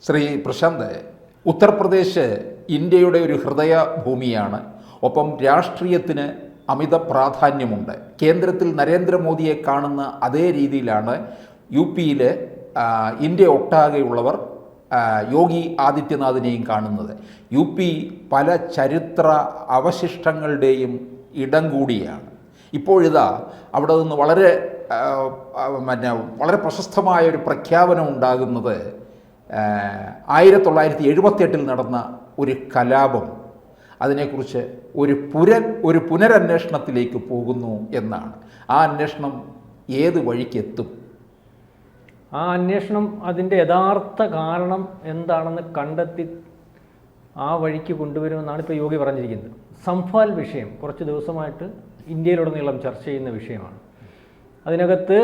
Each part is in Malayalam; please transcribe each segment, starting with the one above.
ശ്രീ പ്രശാന്ത്, ഉത്തർപ്രദേശ് ഇന്ത്യയുടെ ഒരു ഹൃദയ ഭൂമിയാണ്. ഒപ്പം രാഷ്ട്രീയത്തിന് അമിത പ്രാധാന്യമുണ്ട്. കേന്ദ്രത്തിൽ നരേന്ദ്രമോദിയെ കാണുന്ന അതേ രീതിയിലാണ് യു പിയിൽ ഇന്ത്യ ഒട്ടാകെയുള്ളവർ യോഗി ആദിത്യനാഥിനെയും കാണുന്നത്. യു പി പല ചരിത്ര അവശിഷ്ടങ്ങളുടെയും ഇടം കൂടിയാണ്. ഇപ്പോഴിതാ അവിടെ നിന്ന് വളരെ പ്രശസ്തമായ ഒരു പ്രഖ്യാപനം ഉണ്ടാകുന്നത് 1978 നടന്ന ഒരു കലാപം, അതിനെക്കുറിച്ച് ഒരു പുനരന്വേഷണത്തിലേക്ക് പോകുന്നു എന്നാണ്. ആ അന്വേഷണം ഏത് വഴിക്കെത്തും? ആ അന്വേഷണം അതിൻ്റെ യഥാർത്ഥ കാരണം എന്താണെന്ന് കണ്ടെത്തി ആ വഴിക്ക് കൊണ്ടുവരുമെന്നാണ് ഇപ്പോൾ യോഗി പറഞ്ഞിരിക്കുന്നത്. സംഫാൽ വിഷയം കുറച്ച് ദിവസമായിട്ട് ഇന്ത്യയിലുടനീളം ചർച്ച ചെയ്യുന്ന വിഷയമാണ്. അതിനകത്ത്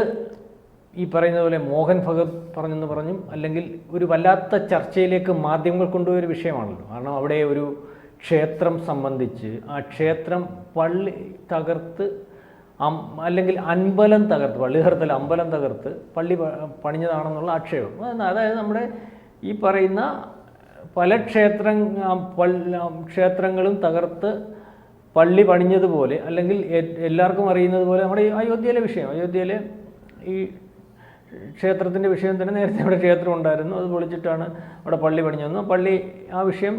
ഈ പറയുന്ന പോലെ മോഹൻ ഭഗത് പറഞ്ഞെന്ന് പറഞ്ഞും അല്ലെങ്കിൽ ഒരു വല്ലാത്ത ചർച്ചയിലേക്ക് മാധ്യമങ്ങൾ കൊണ്ടുപോയൊരു വിഷയമാണല്ലോ. കാരണം അവിടെ ഒരു ക്ഷേത്രം സംബന്ധിച്ച് ആ ക്ഷേത്രം പള്ളി തകർത്ത് അല്ലെങ്കിൽ അമ്പലം തകർത്ത്, പള്ളി തകർത്തല്ല അമ്പലം തകർത്ത് പള്ളി പണിഞ്ഞതാണെന്നുള്ള ആക്ഷേപം. അതായത് നമ്മുടെ ഈ പറയുന്ന പല ക്ഷേത്രങ്ങളും തകർത്ത് പള്ളി പണിഞ്ഞതുപോലെ, അല്ലെങ്കിൽ എല്ലാവർക്കും അറിയുന്നത് പോലെ നമ്മുടെ ഈ അയോധ്യയിലെ വിഷയം, അയോധ്യയിലെ ഈ ക്ഷേത്രത്തിൻ്റെ വിഷയം തന്നെ. നേരത്തെ അവിടെ ക്ഷേത്രം ഉണ്ടായിരുന്നു, അത് പൊളിച്ചിട്ടാണ് അവിടെ പള്ളി പണിഞ്ഞു. പള്ളി ആ വിഷയം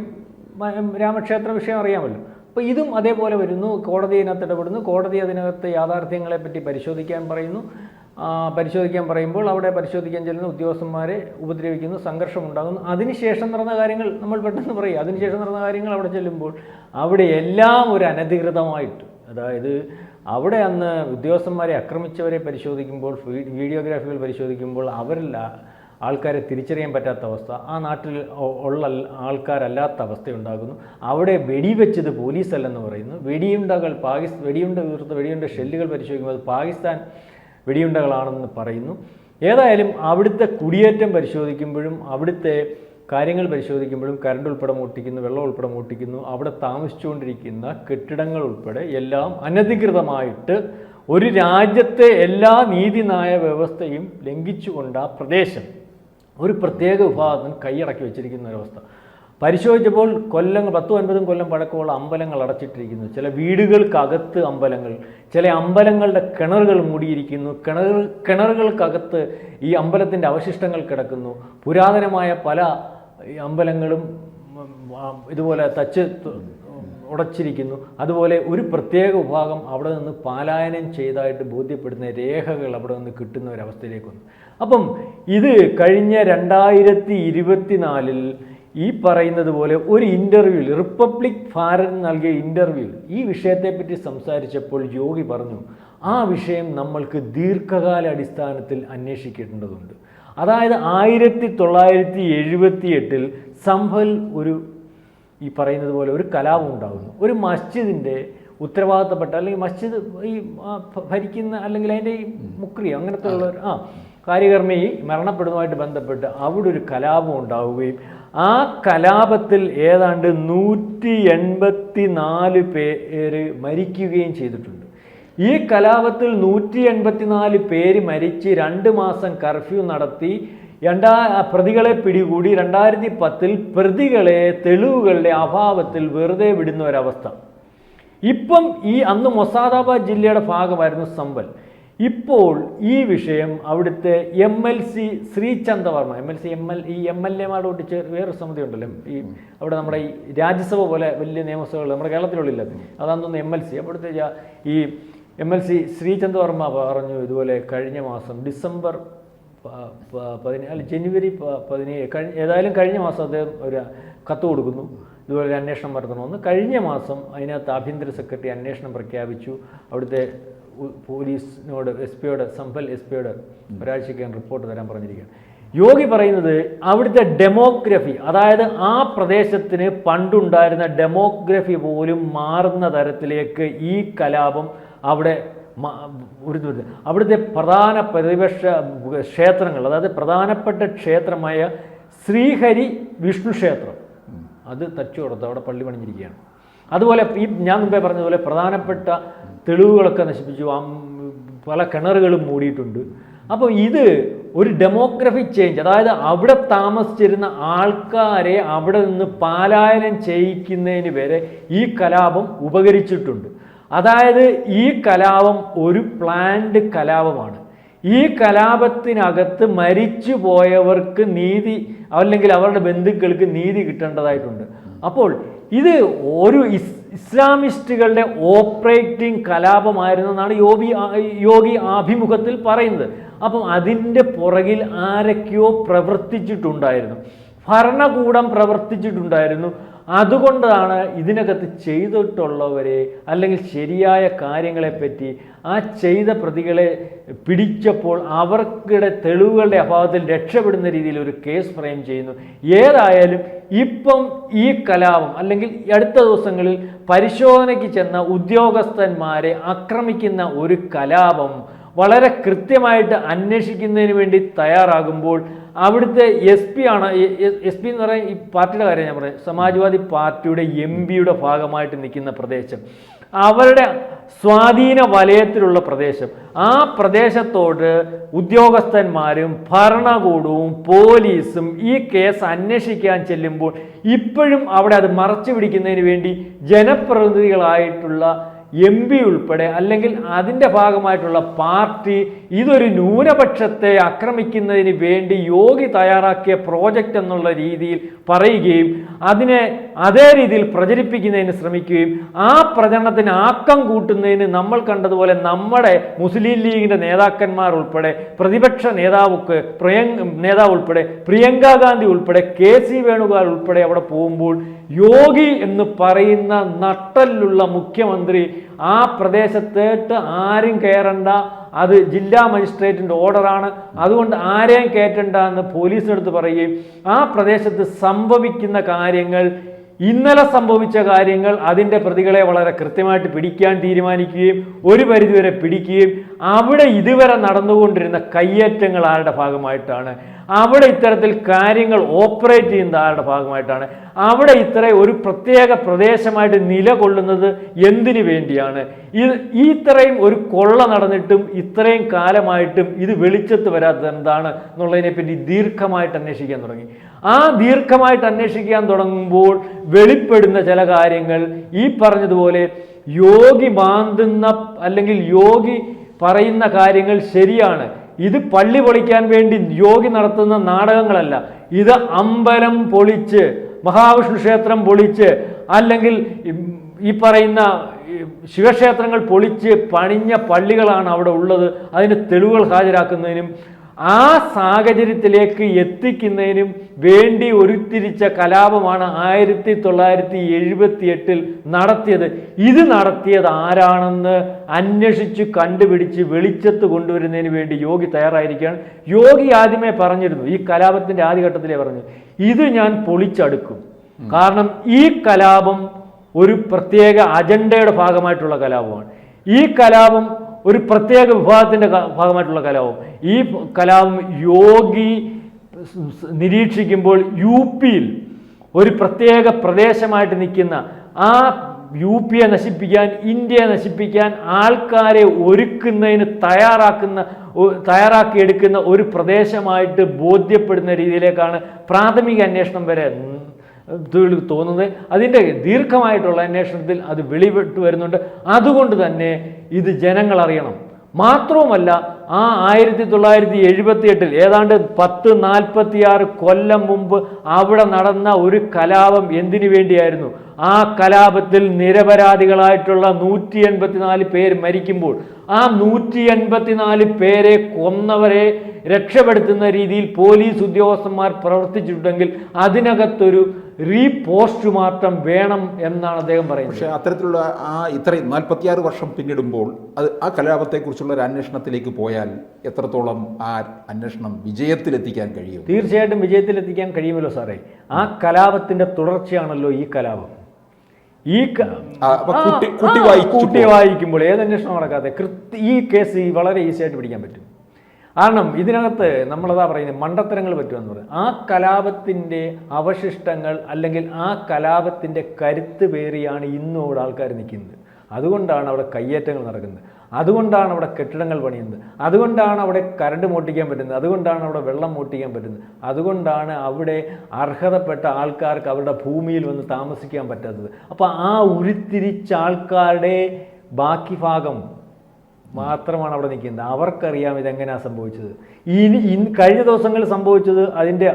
രാമക്ഷേത്ര വിഷയം അറിയാമല്ലോ. അപ്പോൾ ഇതും അതേപോലെ വരുന്നു. കോടതി ഇതിനകത്ത് ഇടപെടുന്നു. കോടതി അതിനകത്ത് യാഥാർത്ഥ്യങ്ങളെപ്പറ്റി പരിശോധിക്കാൻ പറയുമ്പോൾ അവിടെ പരിശോധിക്കാൻ ചെല്ലുന്ന ഉദ്യോഗസ്ഥന്മാരെ ഉപദ്രവിക്കുന്നു, സംഘർഷമുണ്ടാകുന്നു. അതിനുശേഷം നടന്ന കാര്യങ്ങൾ നമ്മൾ പെട്ടെന്ന് പറയും. അതിനുശേഷം നടന്ന കാര്യങ്ങൾ അവിടെ ചെല്ലുമ്പോൾ അവിടെ എല്ലാം ഒരു അനധികൃതമായിട്ട്, അതായത് അവിടെ അന്ന് ഉദ്യോഗസ്ഥന്മാരെ ആക്രമിച്ചവരെ പരിശോധിക്കുമ്പോൾ, വീഡിയോഗ്രാഫികൾ പരിശോധിക്കുമ്പോൾ അവരിൽ ആൾക്കാരെ തിരിച്ചറിയാൻ പറ്റാത്ത അവസ്ഥ, ആ നാട്ടിൽ ഉള്ള ആൾക്കാരല്ലാത്ത അവസ്ഥയുണ്ടാകുന്നു. അവിടെ വെടിവെച്ചത് പോലീസല്ലെന്ന് പറയുന്നു. വെടിയുണ്ട ഷെല്ലുകൾ പരിശോധിക്കുമ്പോൾ അത് പാകിസ്ഥാൻ വെടിയുണ്ടകളാണെന്ന് പറയുന്നു. ഏതായാലും അവിടുത്തെ കുടിയേറ്റം പരിശോധിക്കുമ്പോഴും അവിടുത്തെ കാര്യങ്ങൾ പരിശോധിക്കുമ്പോഴും കറണ്ട് ഉൾപ്പെടെ മോട്ടിക്കുന്നു, വെള്ളം ഉൾപ്പെടെ മോട്ടിക്കുന്നു. അവിടെ താമസിച്ചുകൊണ്ടിരിക്കുന്ന കെട്ടിടങ്ങൾ ഉൾപ്പെടെ എല്ലാം അനധികൃതമായിട്ട് ഒരു രാജ്യത്തെ എല്ലാ നീതിന്യായ വ്യവസ്ഥയും ലംഘിച്ചുകൊണ്ട് ആ പ്രദേശം ഒരു പ്രത്യേക വിഭാഗത്തിന് കൈയടക്കി വെച്ചിരിക്കുന്ന ഒരവസ്ഥ. പരിശോധിച്ചപ്പോൾ 10-9 കൊല്ലം പഴക്കമുള്ള അമ്പലങ്ങൾ അടച്ചിട്ടിരിക്കുന്നു. ചില വീടുകൾക്കകത്ത് അമ്പലങ്ങൾ, ചില അമ്പലങ്ങളുടെ കിണറുകൾ മൂടിയിരിക്കുന്നു. കിണറുകൾക്കകത്ത് ഈ അമ്പലത്തിൻ്റെ അവശിഷ്ടങ്ങൾ കിടക്കുന്നു. പുരാതനമായ പല അമ്പലങ്ങളും ഇതുപോലെ ഉടച്ചിരിക്കുന്നു. അതുപോലെ ഒരു പ്രത്യേക വിഭാഗം അവിടെ നിന്ന് പലായനം ചെയ്തതായിട്ട് ബോധ്യപ്പെടുന്ന രേഖകൾ അവിടെ നിന്ന് കിട്ടുന്ന ഒരവസ്ഥയിലേക്ക് വന്നു. അപ്പം ഇത് കഴിഞ്ഞ 2024 ഈ പറയുന്നത് പോലെ ഒരു ഇൻ്റർവ്യൂവിൽ, റിപ്പബ്ലിക് ഭാരത് നൽകിയ ഇൻ്റർവ്യൂവിൽ ഈ വിഷയത്തെപ്പറ്റി സംസാരിച്ചപ്പോൾ യോഗി പറഞ്ഞു, ആ വിഷയം നമ്മൾക്ക് ദീർഘകാല അടിസ്ഥാനത്തിൽ അന്വേഷിക്കേണ്ടതുണ്ട്. അതായത് 1978 സംഭൽ ഈ പറയുന്നത് പോലെ ഒരു കലാപം ഉണ്ടാകുന്നു. ഒരു മസ്ജിദിൻ്റെ ഉത്തരവാദിത്തപ്പെട്ട, അല്ലെങ്കിൽ മസ്ജിദ് ഈ ഭരിക്കുന്ന, അല്ലെങ്കിൽ അതിൻ്റെ ഈ മുക്രി അങ്ങനത്തെ ഉള്ള കാര്യകർമ്മി മരണപ്പെടുന്നതുമായിട്ട് ബന്ധപ്പെട്ട് അവിടെ ഒരു കലാപം ഉണ്ടാവുകയും ആ കലാപത്തിൽ ഏതാണ്ട് 184 പേര് മരിക്കുകയും ചെയ്തിട്ടുണ്ട്. ഈ കലാപത്തിൽ 184 പേര് മരിച്ച് 2 മാസം കർഫ്യൂ നടത്തി പ്രതികളെ പിടികൂടി 2010 പ്രതികളെ തെളിവുകളുടെ അഭാവത്തിൽ വെറുതെ വിടുന്ന ഒരവസ്ഥ. ഇപ്പം അന്ന് മൊസാദാബാദ് ജില്ലയുടെ ഭാഗമായിരുന്നു സംഭൽ. ഇപ്പോൾ ഈ വിഷയം അവിടുത്തെ MLC ശ്രീചന്ദ് വർമ്മ, ഈ MLA-മാരുടെ ഒട്ടിച്ച് വേറൊരു സമിതി ഉണ്ടല്ലോ, ഈ അവിടെ നമ്മുടെ ഈ രാജ്യസഭ പോലെ വലിയ നിയമസഭകൾ നമ്മുടെ കേരളത്തിലുള്ളില്ല, അതാണെന്ന് MLC. അവിടുത്തെ ഈ MLC ശ്രീചന്ദ് വർമ്മ പറഞ്ഞു, ഇതുപോലെ കഴിഞ്ഞ മാസം ഡിസംബർ 14 ജനുവരി 17 ഏതായാലും കഴിഞ്ഞ മാസം അദ്ദേഹം ഒരു കത്ത് കൊടുക്കുന്നു, ഇതുപോലെ ഒരു അന്വേഷണം നടത്തണമെന്ന്. കഴിഞ്ഞ മാസം അതിനകത്ത് ആഭ്യന്തര സെക്രട്ടറി അന്വേഷണം പ്രഖ്യാപിച്ചു. അവിടുത്തെ പോലീസിനോട് സംഭൽ SP-യോട് ഒരാഴ്ചയ്ക്ക് റിപ്പോർട്ട് തരാൻ പറഞ്ഞിരിക്കുകയാണ്. യോഗി പറയുന്നത് അവിടുത്തെ ഡെമോഗ്രഫി, അതായത് ആ പ്രദേശത്തിന് പണ്ടുണ്ടായിരുന്ന ഡെമോഗ്രഫി പോലും മാറുന്ന തരത്തിലേക്ക് ഈ കലാപം അവിടെ അവിടുത്തെ പ്രധാന പ്രതിപക്ഷ ക്ഷേത്രങ്ങൾ, അതായത് പ്രധാനപ്പെട്ട ക്ഷേത്രമായ ശ്രീഹരി വിഷ്ണു ക്ഷേത്രം, അത് തച്ചു കൊടുത്ത് അവിടെ പള്ളി പണിഞ്ഞിരിക്കുകയാണ്. അതുപോലെ ഞാൻ മുമ്പേ പറഞ്ഞതുപോലെ പ്രധാനപ്പെട്ട തെളിവുകളൊക്കെ നശിപ്പിച്ചു, പല കിണറുകളും മൂടിയിട്ടുണ്ട്. അപ്പോൾ ഇത് ഒരു ഡെമോഗ്രഫിക് ചേഞ്ച്, അതായത് അവിടെ താമസിച്ചിരുന്ന ആൾക്കാരെ അവിടെ നിന്ന് പലായനം ചെയ്യിക്കുന്നതിന് വരെ ഈ കലാപം ഉപകരിച്ചിട്ടുണ്ട്. അതായത് ഈ കലാപം ഒരു പ്ലാൻഡ് കലാപമാണ്. ഈ കലാപത്തിനകത്ത് മരിച്ചു പോയവർക്ക് നീതി, അല്ലെങ്കിൽ അവരുടെ ബന്ധുക്കൾക്ക് നീതി കിട്ടേണ്ടതായിട്ടുണ്ട്. അപ്പോൾ ഇത് ഒരു ഇസ്ലാമിസ്റ്റുകളുടെ ഓപ്പറേറ്റിംഗ് കലാപമായിരുന്നെന്നാണ് യോഗി ആഭിമുഖത്തിൽ പറയുന്നത്. അപ്പം അതിൻ്റെ പുറകിൽ ആരൊക്കെയോ പ്രവർത്തിച്ചിട്ടുണ്ടായിരുന്നു, ഭരണകൂടം പ്രവർത്തിച്ചിട്ടുണ്ടായിരുന്നു. അതുകൊണ്ടാണ് ഇതിനകത്ത് ചെയ്തിട്ടുള്ളവരെ അല്ലെങ്കിൽ ശരിയായ കാര്യങ്ങളെപ്പറ്റി ആ ചെയ്ത പ്രതികളെ പിടിച്ചപ്പോൾ അവർക്കിടെ തെളിവുകളുടെ അഭാവത്തിൽ രക്ഷപ്പെടുന്ന രീതിയിൽ ഒരു കേസ് ഫ്രെയിം ചെയ്യുന്നു. ഏതായാലും ഇപ്പം ഈ കലാപം അല്ലെങ്കിൽ അടുത്ത ദിവസങ്ങളിൽ പരിശോധനയ്ക്ക് ചെന്ന ഉദ്യോഗസ്ഥന്മാരെ ആക്രമിക്കുന്ന ഒരു കലാപം വളരെ കൃത്യമായിട്ട് അന്വേഷിക്കുന്നതിന് വേണ്ടി തയ്യാറാകുമ്പോൾ അവിടുത്തെ എസ് പി എന്ന് പറയാൻ ഈ പാർട്ടിയുടെ കാര്യം ഞാൻ പറയാം, സമാജ്വാദി പാർട്ടിയുടെ MP-യുടെ ഭാഗമായിട്ട് നിൽക്കുന്ന പ്രദേശം, അവരുടെ സ്വാധീന വലയത്തിലുള്ള പ്രദേശം, ആ പ്രദേശത്തോട് ഉദ്യോഗസ്ഥന്മാരും ഭരണകൂടവും പോലീസും ഈ കേസ് അന്വേഷിക്കാൻ ചെല്ലുമ്പോൾ ഇപ്പോഴും അവിടെ അത് മറച്ചു പിടിക്കുന്നതിന് വേണ്ടി ജനപ്രതിനിധികളായിട്ടുള്ള MP ഉൾപ്പെടെ അല്ലെങ്കിൽ അതിൻ്റെ ഭാഗമായിട്ടുള്ള പാർട്ടി ഇതൊരു ന്യൂനപക്ഷത്തെ ആക്രമിക്കുന്നതിന് വേണ്ടി യോഗി തയ്യാറാക്കിയ പ്രോജക്റ്റ് എന്നുള്ള രീതിയിൽ പറയുകയും അതിനെ അതേ രീതിയിൽ പ്രചരിപ്പിക്കുന്നതിന് ശ്രമിക്കുകയും ആ പ്രചരണത്തിന് ആക്കം കൂട്ടുന്നതിന് നമ്മൾ കണ്ടതുപോലെ നമ്മുടെ മുസ്ലിം ലീഗിൻ്റെ നേതാക്കന്മാർ ഉൾപ്പെടെ പ്രതിപക്ഷ നേതാവ് ഉൾപ്പെടെ പ്രിയങ്ക ഗാന്ധി ഉൾപ്പെടെ KC വേണുഗോപാൽ ഉൾപ്പെടെ അവിടെ പോകുമ്പോൾ യോഗി എന്ന് പറയുന്ന നട്ടലുള്ള മുഖ്യമന്ത്രി ആ പ്രദേശത്തേട്ട് ആരും കയറണ്ട, അത് ജില്ലാ മജിസ്ട്രേറ്റിൻ്റെ ഓർഡറാണ്, അതുകൊണ്ട് ആരെയും കയറ്റണ്ട എന്ന് പോലീസിനടുത്ത് പറയുകയും ആ പ്രദേശത്ത് സംഭവിക്കുന്ന കാര്യങ്ങൾ, ഇന്നലെ സംഭവിച്ച കാര്യങ്ങൾ, അതിൻ്റെ പ്രതികളെ വളരെ കൃത്യമായിട്ട് പിടിക്കാൻ തീരുമാനിക്കുകയും ഒരു പരിധിവരെ പിടിക്കുകയും അവിടെ ഇതുവരെ നടന്നുകൊണ്ടിരുന്ന കയ്യേറ്റങ്ങൾ ആരുടെ ഭാഗമായിട്ടാണ്, അവിടെ ഇത്തരത്തിൽ കാര്യങ്ങൾ ഓപ്പറേറ്റ് ചെയ്യുന്ന ആരുടെ ഭാഗമായിട്ടാണ്, അവിടെ ഒരു പ്രത്യേക പ്രദേശമായിട്ട് നിലകൊള്ളുന്നത് എന്തിനു വേണ്ടിയാണ്, ഇത്രയും ഒരു കൊള്ള നടന്നിട്ടും ഇത്രയും കാലമായിട്ടും ഇത് വെളിച്ചത്ത് വരാത്തത് എന്താണ് എന്നുള്ളതിനെപ്പറ്റി ദീർഘമായിട്ട് അന്വേഷിക്കാൻ തുടങ്ങി. ആ ദീർഘമായിട്ട് അന്വേഷിക്കാൻ തുടങ്ങുമ്പോൾ വെളിപ്പെടുന്ന ചില കാര്യങ്ങൾ ഈ പറഞ്ഞതുപോലെ യോഗി മാന്തുന്ന അല്ലെങ്കിൽ യോഗി പറയുന്ന കാര്യങ്ങൾ ശരിയാണ്. ഇത് പള്ളി പൊളിക്കാൻ വേണ്ടി യോഗി നടത്തുന്ന നാടകങ്ങളല്ല, ഇത് അമ്പലം പൊളിച്ച് മഹാവിഷ്ണു ക്ഷേത്രം പൊളിച്ച് അല്ലെങ്കിൽ ഈ പറയുന്ന ശിവക്ഷേത്രങ്ങൾ പൊളിച്ച് പണിഞ്ഞ പള്ളികളാണ് അവിടെ ഉള്ളത്. അതിന് തെളിവുകൾ ഹാജരാക്കുന്നതിനും ആ സാഹചര്യത്തിലേക്ക് എത്തിക്കുന്നതിനും വേണ്ടി ഉരുത്തിരിച്ച കലാപമാണ് 1978 നടത്തിയത്. ഇത് നടത്തിയത് ആരാണെന്ന് അന്വേഷിച്ച് കണ്ടുപിടിച്ച് വെളിച്ചത്ത് കൊണ്ടുവരുന്നതിന് വേണ്ടി യോഗി തയ്യാറായിരിക്കുകയാണ്. യോഗി ആദ്യമേ പറഞ്ഞിരുന്നു, ഈ കലാപത്തിൻ്റെ ആദ്യഘട്ടത്തിലേ പറഞ്ഞു, ഇത് ഞാൻ പൊളിച്ചടുക്കും. കാരണം ഈ കലാപം ഒരു പ്രത്യേക അജണ്ടയുടെ ഭാഗമായിട്ടുള്ള കലാപമാണ്. ഈ കലാപം ഒരു പ്രത്യേക വിഭാഗത്തിൻ്റെ ഭാഗമായിട്ടുള്ള കലാപം. ഈ കലാപം യോഗി നിരീക്ഷിക്കുമ്പോൾ UP-യിൽ ഒരു പ്രത്യേക പ്രദേശമായിട്ട് നിൽക്കുന്ന ആ UP-യെ നശിപ്പിക്കാൻ, ഇന്ത്യയെ നശിപ്പിക്കാൻ ആൾക്കാരെ ഒരുക്കുന്നതിന് തയ്യാറാക്കിയെടുക്കുന്ന ഒരു പ്രദേശമായിട്ട് ബോധ്യപ്പെടുന്ന രീതിയിലേക്കാണ് പ്രാഥമിക അന്വേഷണം വരെ തോന്നുന്നത്. അതിൻ്റെ ദീർഘമായിട്ടുള്ള അന്വേഷണത്തിൽ അത് വെളിപ്പെട്ടു വരുന്നുണ്ട്. അതുകൊണ്ട് തന്നെ ഇത് ജനങ്ങൾ അറിയണം. മാത്രവുമല്ല, ആ 1978 ഏതാണ്ട് 1046 കൊല്ലം മുമ്പ് അവിടെ നടന്ന ഒരു കലാപം എന്തിനു വേണ്ടിയായിരുന്നു? ആ കലാപത്തിൽ നിരപരാധികളായിട്ടുള്ള 184 പേര് മരിക്കുമ്പോൾ ആ 184 പേരെ കൊന്നവരെ രക്ഷപ്പെടുത്തുന്ന രീതിയിൽ പോലീസ് ഉദ്യോഗസ്ഥന്മാർ പ്രവർത്തിച്ചിട്ടുണ്ടെങ്കിൽ അതിനകത്തൊരു റീപോസ്റ്റ്മോർട്ടം വേണം എന്നാണ് അദ്ദേഹം പറയുന്നത്. പക്ഷേ അത്തരത്തിലുള്ള ഇത്രയും 46 വർഷം പിന്നിടുമ്പോൾ ആ കലാപത്തെക്കുറിച്ചുള്ള ഒരു അന്വേഷണത്തിലേക്ക് പോയാൽ എത്രത്തോളം ആ അന്വേഷണം വിജയത്തിലെത്തിക്കാൻ കഴിയും? തീർച്ചയായിട്ടും വിജയത്തിലെത്തിക്കാൻ കഴിയുമല്ലോ സാറേ. ആ കലാപത്തിൻ്റെ തുടർച്ചയാണല്ലോ ഈ കലാപം. കൂട്ടി വായിക്കുമ്പോൾ ഏത് അന്വേഷണം നടക്കാതെ ഈ കേസ് വളരെ ഈസി ആയിട്ട് പിടിക്കാൻ പറ്റും. കാരണം ഇതിനകത്ത് നമ്മളതാ പറയുന്നത് മണ്ടത്തരങ്ങൾ പറ്റുമെന്ന് പറയും. ആ കലാപത്തിൻ്റെ അവശിഷ്ടങ്ങൾ അല്ലെങ്കിൽ ആ കലാപത്തിൻ്റെ കരുത്ത് പേറിയാണ് ഇന്നും അവിടെ ആൾക്കാർ നിൽക്കുന്നത്. അതുകൊണ്ടാണ് അവിടെ കയ്യേറ്റങ്ങൾ നടക്കുന്നത്. അതുകൊണ്ടാണ് അവിടെ കെട്ടിടങ്ങൾ പണിയുന്നത്, അതുകൊണ്ടാണ് അവിടെ കറണ്ട് മോട്ടിക്കാൻ പറ്റുന്നത്, അതുകൊണ്ടാണ് അവിടെ വെള്ളം മോട്ടിക്കാൻ പറ്റുന്നത്, അതുകൊണ്ടാണ് അവിടെ അർഹതപ്പെട്ട ആൾക്കാർക്ക് അവരുടെ ഭൂമിയിൽ വന്ന് താമസിക്കാൻ പറ്റാത്തത്. അപ്പോൾ ആ ഉരുത്തിരിച്ച ആൾക്കാരുടെ ബാക്കി ഭാഗം മാത്രമാണ് അവിടെ നിൽക്കുന്നത്. അവർക്കറിയാം ഇതെങ്ങനെയാണ് സംഭവിച്ചത്. കഴിഞ്ഞ ദിവസങ്ങളിൽ സംഭവിച്ചത് അതിൻ്റെ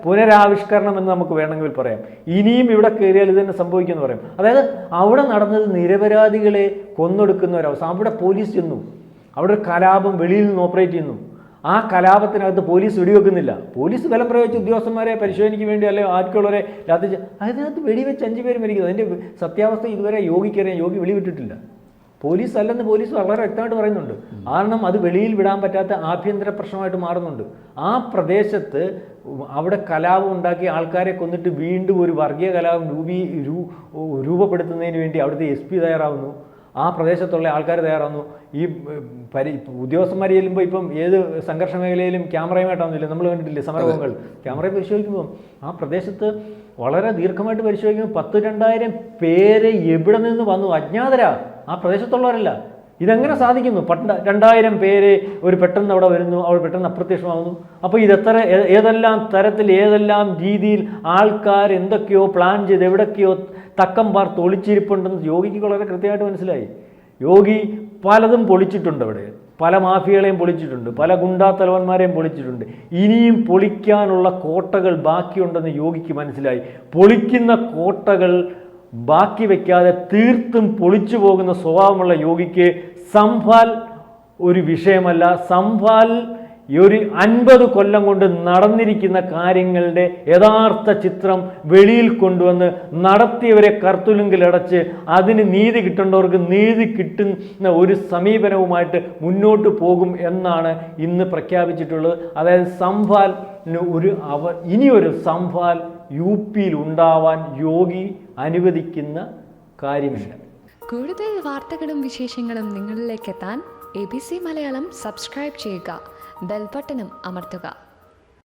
പുനരാവിഷ്കരണം എന്ന് നമുക്ക് വേണമെങ്കിൽ പറയാം. ഇനിയും ഇവിടെ കയറിയാൽ ഇത് തന്നെ സംഭവിക്കുമെന്ന് പറയാം. അതായത് അവിടെ നടന്നത് നിരപരാധികളെ കൊന്നൊടുക്കുന്ന ഒരവസ്ഥ. അവിടെ പോലീസ് ചെന്നു, അവിടെ ഒരു കലാപം വെളിയിൽ നിന്ന് ഓപ്പറേറ്റ് ചെയ്യുന്നു. ആ കലാപത്തിനകത്ത് പോലീസ് വെടിവെക്കുന്നില്ല. പോലീസ് ബലം പ്രയോഗിച്ച് ഉദ്യോഗസ്ഥന്മാരെ പരിശോധനയ്ക്ക് വേണ്ടി അല്ലെങ്കിൽ ആർക്കുള്ളവരെ രാത്രി അതിനകത്ത് വെടിവെച്ച് 5 പേര് മരിക്കുന്നത്. അതിൻ്റെ സത്യാവസ്ഥ ഇതുവരെ യോഗിക്കറിയാം. യോഗി വെളിവിട്ടിട്ടില്ല. പോലീസ് അല്ലെന്ന് പോലീസ് വളരെ വ്യക്തമായിട്ട് പറയുന്നുണ്ട്. കാരണം അത് വെളിയിൽ വിടാൻ പറ്റാത്ത ആഭ്യന്തര പ്രശ്നമായിട്ട് മാറുന്നുണ്ട്. ആ പ്രദേശത്ത് അവിടെ കലാപം ഉണ്ടാക്കി ആൾക്കാരെ കൊന്നിട്ട് വീണ്ടും ഒരു വർഗീയ കലാപം രൂപപ്പെടുത്തുന്നതിന് വേണ്ടി അവിടുത്തെ SP തയ്യാറാവുന്നു, ആ പ്രദേശത്തുള്ള ആൾക്കാർ തയ്യാറാവുന്നു. ഈ ഉദ്യോഗസ്ഥന്മാർ ചെല്ലുമ്പോൾ ഇപ്പം ഏത് സംഘർഷ മേഖലയിലും ക്യാമറയുമായിട്ടാവുന്നില്ല, നമ്മൾ കണ്ടിട്ടില്ലേ സമരങ്ങൾ. ക്യാമറയെ പരിശോധിക്കുമ്പോൾ ആ പ്രദേശത്ത് വളരെ ദീർഘമായിട്ട് പരിശോധിക്കുമ്പോൾ 10,000-2000 പേരെ എവിടെ നിന്ന് വന്നു, അജ്ഞാതരാ, ആ പ്രദേശത്തുള്ളവരല്ല. ഇതെങ്ങനെ സാധിക്കുന്നു? 2000 പേര് ഒരു പെട്ടെന്ന് അവിടെ വരുന്നു, അവർ പെട്ടെന്ന് അപ്രത്യക്ഷമാകുന്നു. അപ്പോൾ ഏതെല്ലാം തരത്തിൽ ഏതെല്ലാം രീതിയിൽ ആൾക്കാർ എന്തൊക്കെയോ പ്ലാൻ ചെയ്ത് എവിടൊക്കെയോ തക്കം പാർത്ത് ഒളിച്ചിരിപ്പുണ്ടെന്ന് യോഗിക്ക് വളരെ കൃത്യമായിട്ട് മനസ്സിലായി. യോഗി പലതും പൊളിച്ചിട്ടുണ്ട്. അവിടെ പല മാഫിയകളെയും പൊളിച്ചിട്ടുണ്ട്, പല ഗുണ്ടാത്തലവന്മാരെയും പൊളിച്ചിട്ടുണ്ട്. ഇനിയും പൊളിക്കാനുള്ള കോട്ടകൾ ബാക്കിയുണ്ടെന്ന് യോഗിക്ക് മനസ്സിലായി. പൊളിക്കുന്ന കോട്ടകൾ ബാക്കി വയ്ക്കാതെ തീർത്തും പൊളിച്ചു പോകുന്ന സ്വഭാവമുള്ള യോഗിക്ക് സംഭാൽ ഒരു വിഷയമല്ല. സംഭാൽ ഒരു 50 കൊല്ലം കൊണ്ട് നടന്നിരിക്കുന്ന കാര്യങ്ങളുടെ യഥാർത്ഥ ചിത്രം വെളിയിൽ കൊണ്ടുവന്ന് നടത്തിയവരെ കർത്തുലുങ്കിലടച്ച് അതിന് നീതി കിട്ടേണ്ടവർക്ക് നീതി കിട്ടുന്ന ഒരു സമീപനവുമായിട്ട് മുന്നോട്ട് പോകും എന്നാണ് ഇന്ന് പ്രഖ്യാപിച്ചിട്ടുള്ളത്. അതായത് സംഭാലിന് ഇനിയൊരു സംഭാൽ UP-യിൽ ഉണ്ടാവാൻ യോഗി അനുവദിക്കുന്ന കാര്യമില്ല. കൂടുതൽ വാർത്തകളും വിശേഷങ്ങളും നിങ്ങളിലേക്ക് എത്താൻ ABC മലയാളം സബ്സ്ക്രൈബ് ചെയ്യുക, ബെൽ ബട്ടണും അമർത്തുക.